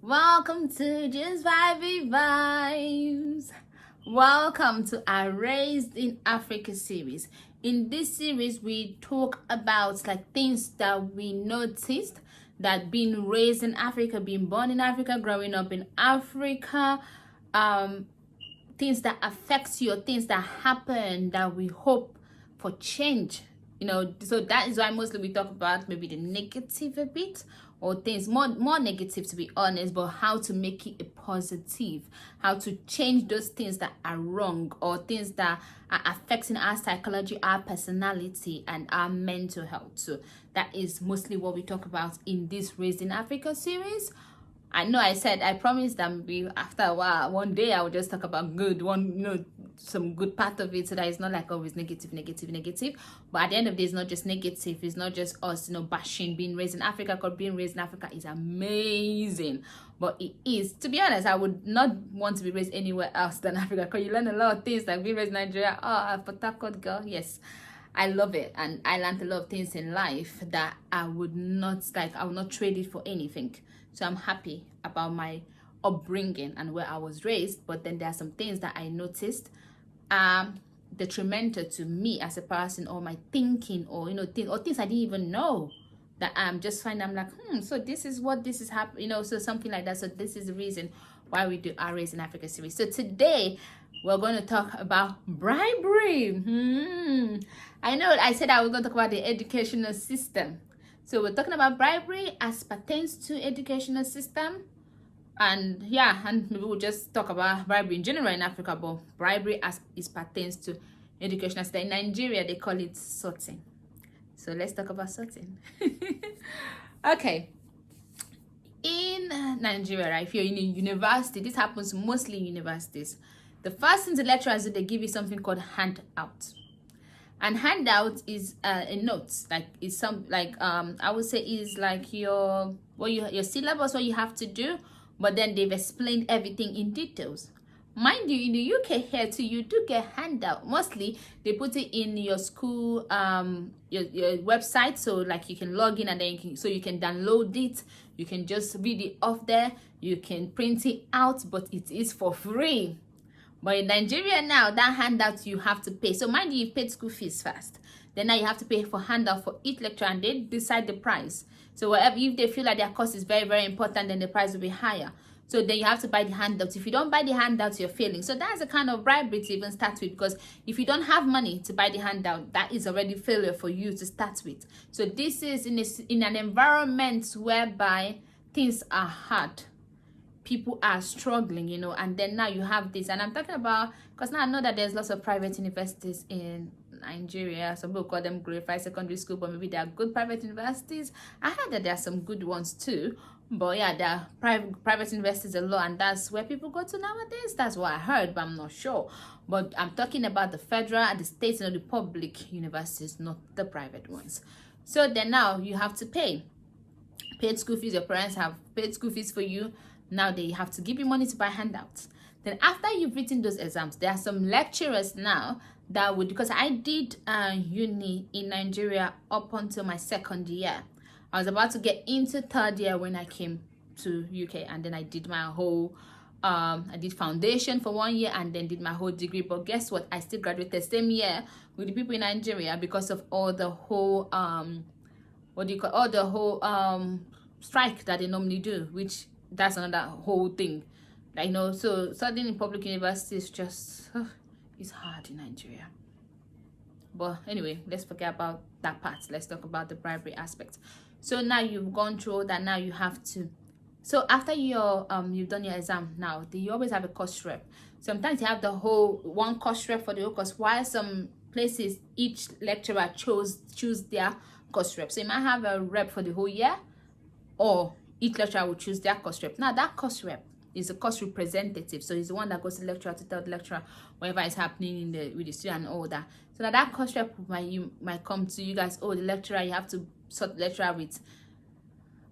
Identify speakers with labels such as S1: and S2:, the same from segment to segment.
S1: Welcome to Just Vibey Vibes. Welcome to our Raised in Africa series. In this series, we talk about like things that we noticed that being raised in Africa, being born in Africa, growing up in Africa, things that affects you or things that happen that we hope for change. So that is why mostly we talk about maybe the negative a bit, or things more negative, to be honest, but how to make it a positive, how to change those things that are wrong or things that are affecting our psychology, our personality, and our mental health. So that is mostly what we talk about in this Raised in Africa series. I know I said I promised that maybe after a while, one day I will just talk about some good part of it, so that it's not like always negative. But at the end of the day, it's not just negative. It's not just us, bashing being raised in Africa, because being raised in Africa is amazing. But it is, to be honest, I would not want to be raised anywhere else than Africa, because you learn a lot of things, like being raised in Nigeria. Oh, a Port Harcourt girl, yes. I love it, and I learned a lot of things in life that I would not trade it for anything. So I'm happy about my upbringing and where I was raised. But then there are some things that I noticed detrimental to me as a person, or my thinking, or things I didn't even know, that I'm just finding, I'm like, so this is what this is happening, so something like that. So this is the reason why we do our Raised in Africa series. So today we're going to talk about bribery. I know I said I was going to talk about the educational system. So we're talking about bribery as pertains to educational system. And maybe we'll just talk about bribery in general in Africa, but bribery as it pertains to educational system. In Nigeria, they call it sorting. So let's talk about sorting. Okay. In Nigeria, right, if you're in a university, this happens mostly in universities. The first thing the lecturers do, they give you something called handout. And handout is a note, like it's some I would say is like your syllabus, what you have to do, but then they've explained everything in details. Mind you, in the UK here too, you do get handout. Mostly they put it in your school your website, so like you can log in, and then you can download it, you can just read it off there, you can print it out, but it is for free. But in Nigeria now, that handout you have to pay. So mind you, you've paid school fees first. Then now you have to pay for handout for each lecture, and they decide the price. So whatever, if they feel like their cost is very, very important, then the price will be higher. So then you have to buy the handouts. If you don't buy the handouts, you're failing. So that's a kind of bribery to even start with, because if you don't have money to buy the handout, that is already failure for you to start with. So this is in an environment whereby things are hard. People are struggling, and then now you have this. And I'm talking about, because now I know that there's lots of private universities in Nigeria. Some people call them glorified secondary school, but maybe they are good private universities. I heard that there are some good ones too, but yeah, there are private universities a lot, and that's where people go to nowadays. That's what I heard, but I'm not sure. But I'm talking about the federal and the state, the public universities, not the private ones. So then now you have to paid school fees. Your parents have paid school fees for you. Now they have to give you money to buy handouts. Then after you've written those exams, there are some lecturers now that would, because I did uni in Nigeria up until my second year. I was about to get into third year when I came to UK, and then I did my whole I did foundation for 1 year, and then did my whole degree. But guess what? I still graduated same year with the people in Nigeria, because of all the whole strike that they normally do, which that's another whole thing. So studying in public universities just it's hard in Nigeria. But anyway, let's forget about that part. Let's talk about the bribery aspect. So now you've gone through that. Now you have to, so after your you've done your exam, now you always have a course rep. Sometimes you have the whole one course rep for the whole course, while some places each lecturer choose their course rep. So you might have a rep for the whole year, or each lecturer will choose their course rep. Now that course rep is a course representative, so he's the one that goes to the lecturer to tell the lecturer whatever is happening with the student and all that. So now that course rep might come to you guys. Oh, the lecturer, you have to sort the lecturer with,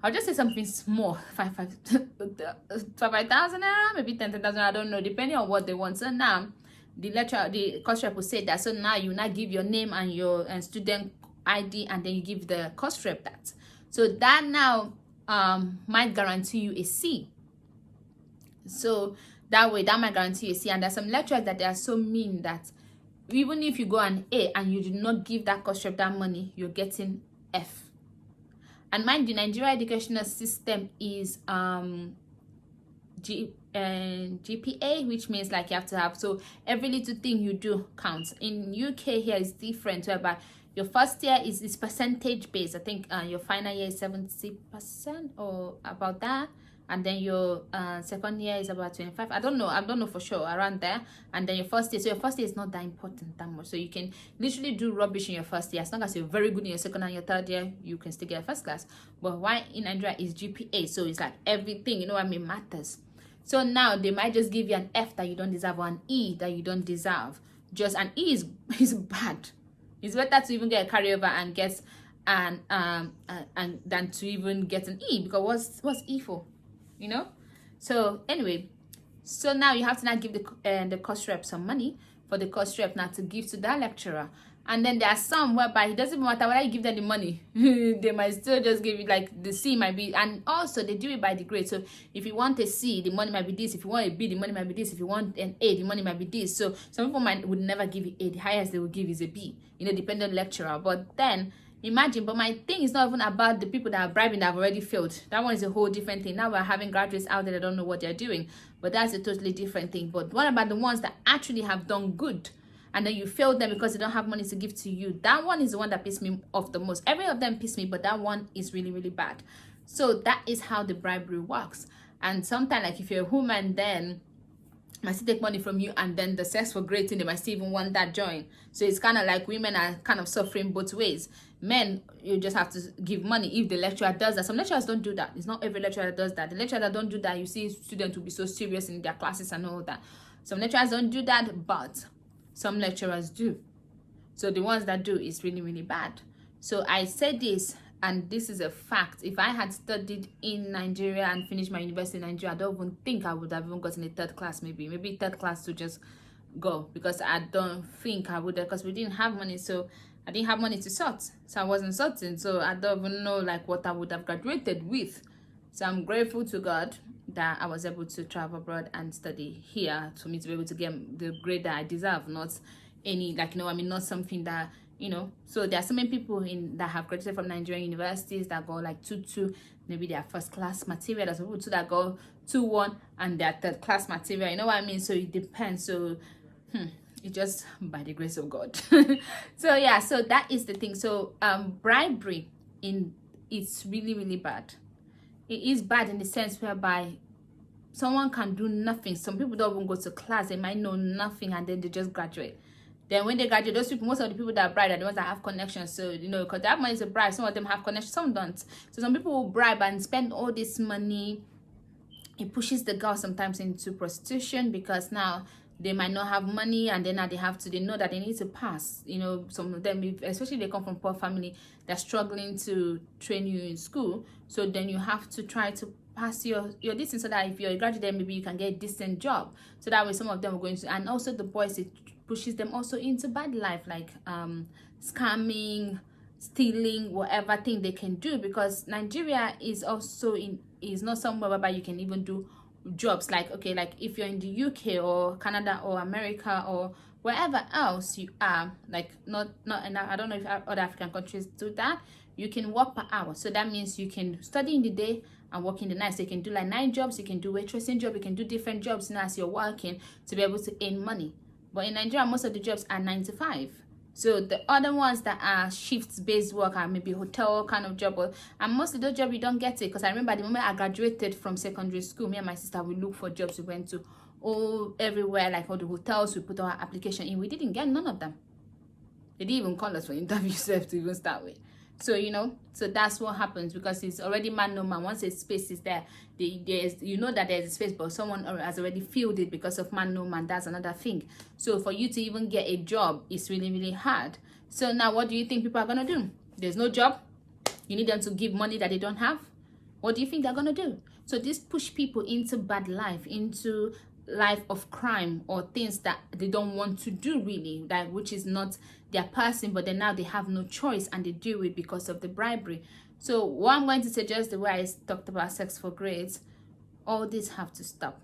S1: I'll just say something small, 5,000 naira, maybe 10,000, I don't know, depending on what they want. So now the course rep will say that. So now you now give your name and your student ID, and then you give the course rep that. So that now might guarantee you a C. So that way, that might guarantee you C. And there's some lecturers that they are so mean that even if you go an A and you do not give that course rep that money, you're getting F. And mind you, Nigeria educational system is GPA, which means like you have to have, so every little thing you do counts. In UK here is different, whereby your first year is percentage based. I think your final year is 70% or about that, and then your second year is about 25. I don't know for sure, around there. And then your first year, so your first year is not that important that much, so you can literally do rubbish in your first year. As long as you're very good in your second and your third year, you can still get a first class. But why in Nigeria is GPA, so it's like everything, you know what I mean, matters. So now they might just give you an F that you don't deserve, or an E that you don't deserve. Just an E is bad. It's better to even get a carryover and get an and than to even get an E, because what's E for, you know? So anyway, so now you have to now give the course rep some money for the course rep now to give to that lecturer. And then there are some whereby it doesn't matter whether you give them the money, they might still just give you, like the C might be, and also they do it by the grade. So if you want a C, the money might be this. If you want a B, the money might be this. If you want an A, the money might be this. So some people would never give you A. The highest they will give is a B, you know, depending on lecturer. But then imagine, but my thing is not even about the people that are bribing that have already failed. That one is a whole different thing. Now we're having graduates out there that don't know what they're doing, but that's a totally different thing. But what about the ones that actually have done good, and then you failed them because they don't have money to give to you? That one is the one that pissed me off the most. Every of them pissed me, but that one is really, really bad. So that is how the bribery works. And sometimes, like if you're a woman, then might still take money from you, and then the sex for great thing, they might still even want that join. So it's kind of like women are kind of suffering both ways. Men, you just have to give money if the lecturer does that. Some lecturers don't do that. It's not every lecturer that does that. The lecturer that don't do that, you see students will be so serious in their classes and all that. Some lecturers don't do that, but some lecturers do. So the ones that do is really, really bad. So I said this, and this is a fact. If I had studied in Nigeria and finished my university in Nigeria, I don't even think I would have even gotten a third class, maybe third class to just go, because I don't think I would have, because we didn't have money. So I didn't have money to sort, so I wasn't sorting. So I don't even know like what I would have graduated with. So I'm grateful to God that I was able to travel abroad and study here for me to be able to get the grade that I deserve, not any, like, you know, I mean, not something that, you know. So there are so many people that have graduated from Nigerian universities that go like 2-2, maybe they are first class material. There's people too that go 2-1 and they're third class material, you know what I mean? So it depends. So it's just by the grace of God. So yeah, so that is the thing. So bribery, it's really, really bad. It is bad in the sense whereby someone can do nothing. Some people don't even go to class. They might know nothing, and then they just graduate. Then when they graduate, those people, most of the people that bribe are the ones that have connections. So, you know, because they have money to bribe, some of them have connections, some don't. So some people will bribe and spend all this money. It pushes the girl sometimes into prostitution, because now they might not have money, and then now they know that they need to pass. You know, some of them, especially if they come from poor family, they're struggling to train you in school. So then you have to try to pass your distance, so that if you're a graduate, maybe you can get a decent job. So that way some of them are going to, and also the boys, it pushes them also into bad life, like scamming, stealing, whatever thing they can do, because Nigeria is also is not somewhere whereby you can even do jobs like, okay, like if you're in the UK or Canada or America or wherever else you are, like not I don't know if other African countries do that, you can work per hour. So that means you can study in the day and work in the night. So you can do like 9 jobs, you can do waitressing job, you can do different jobs now as you're working to be able to earn money. But in Nigeria, most of the jobs are 9 to 5. So the other ones that are shifts-based work are maybe hotel kind of job, and most of those jobs you don't get it. Because I remember the moment I graduated from secondary school, me and my sister, we looked for jobs. We went to everywhere, like all the hotels. We put our application in. We didn't get none of them. They didn't even call us for interviews to even start with. So, you know, so that's what happens, because it's already man no man. Once a space is there, you know that there's a space, but someone has already filled it because of man no man. That's another thing. So for you to even get a job, it's really, really hard. So now what do you think people are going to do? There's no job. You need them to give money that they don't have. What do you think they're going to do? So this push people into bad life, into life of crime, or things that they don't want to do really, that which is not their person, but then now they have no choice and they do it because of the bribery. So what I'm going to suggest, the way I talked about sex for grades, all this have to stop.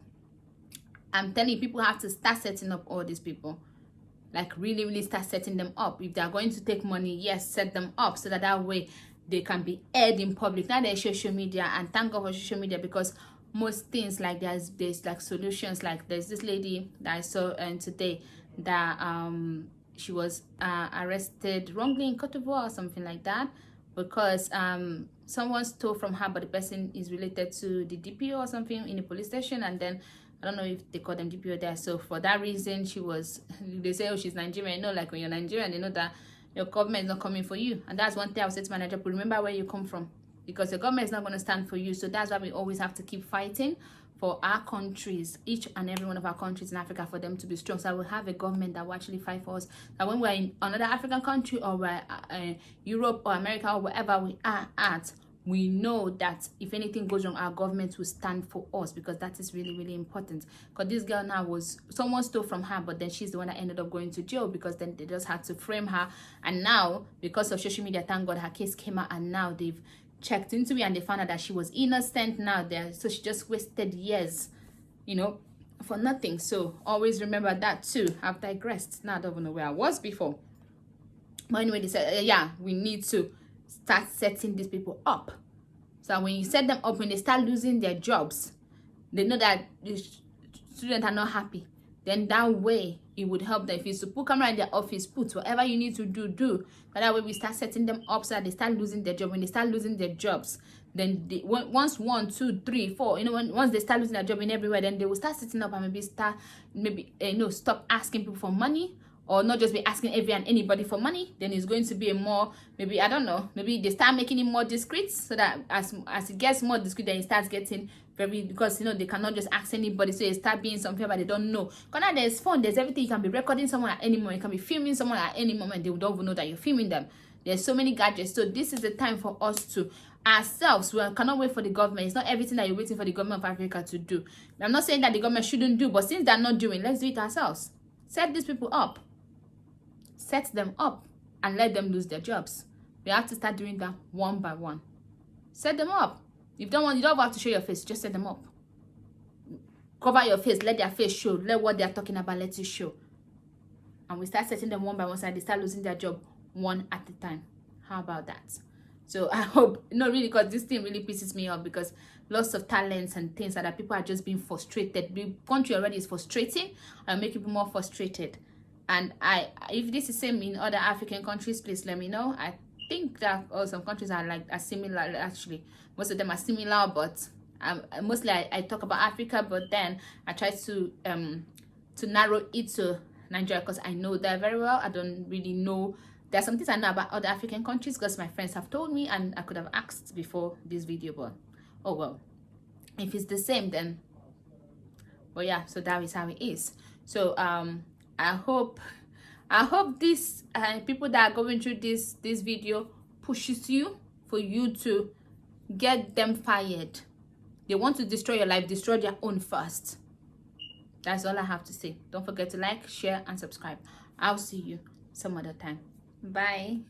S1: I'm telling you, people have to start setting up all these people. Like really, really start setting them up. If they are going to take money, yes, set them up so that way they can be aired in public. Now there's social media, and thank God for social media, because most things like there's like solutions. Like there's this lady that I saw today that she was arrested wrongly in Cote d'Ivoire or something like that, because someone stole from her, but the person is related to the DPO or something in the police station, and then I don't know if they call them DPO there. So for that reason, she was, they say, oh, she's Nigerian. You know, like when you're Nigerian, they know that your government is not coming for you. And that's one thing I would say to my Nigerian people: remember where you come from, because your government is not going to stand for you. So that's why we always have to keep fighting for our countries, each and every one of our countries in Africa, for them to be strong. So we'll have a government that will actually fight for us. That when we're in another African country, or we're Europe or America or wherever we are at, we know that if anything goes wrong, our government will stand for us, because that is really, really important. Because this girl now was, someone stole from her, but then she's the one that ended up going to jail, because then they just had to frame her. And now, because of social media, thank God, her case came out, and now they've checked into it and they found out that she was innocent now there. So she just wasted years, you know, for nothing. So always remember that too. I've digressed. Now I don't even know where I was before. But anyway, they said, yeah, we need to start setting these people up. So when you set them up, when they start losing their jobs, they know that the students are not happy. Then that way it would help them. If it's to put camera in their office, put whatever you need to do. But that way we start setting them up so that they start losing their job. When they start losing their jobs, then they, once 1, 2, 3, 4, you know, once they start losing their job in everywhere, then they will start setting up and maybe stop asking people for money, or not just be asking every and anybody for money. Then it's going to be a more, maybe, I don't know, maybe they start making it more discreet, so that as it gets more discreet, then it starts getting very, because you know they cannot just ask anybody, so it start being something that they don't know. Because now there's phone, there's everything. You can be recording someone at any moment, you can be filming someone at any moment, they don't even know that you're filming them. There's so many gadgets. So this is the time for us to ourselves, we cannot wait for the government. It's not everything that you're waiting for the government of Africa to do. I'm not saying that the government shouldn't do, but since they're not doing, let's do it ourselves. Set these people up, set them up, and let them lose their jobs. We have to start doing that one by one. Set them up. If you don't have to show your face, just set them up. Cover your face, let their face show, let what they're talking about, let it show. And we start setting them one by one, so they start losing their job one at a time. How about that? So I hope, no, really, because this thing really pisses me off, because lots of talents and things like that, people are just being frustrated. The country already is frustrating, and make people more frustrated. And if this is same in other African countries, please let me know. I think that some countries are similar. Actually, most of them are similar, but mostly I talk about Africa, but then I try to narrow it to Nigeria, because I know that very well. I don't really know. There are some things I know about other African countries because my friends have told me, and I could have asked before this video, but oh well. If it's the same, then well, yeah. So that is how it is. So I hope this people that are going through this video pushes you, for you to get them fired. They want to destroy your life, destroy their own first. That's all I have to say. Don't forget to like, share, and subscribe. I'll see you some other time. Bye.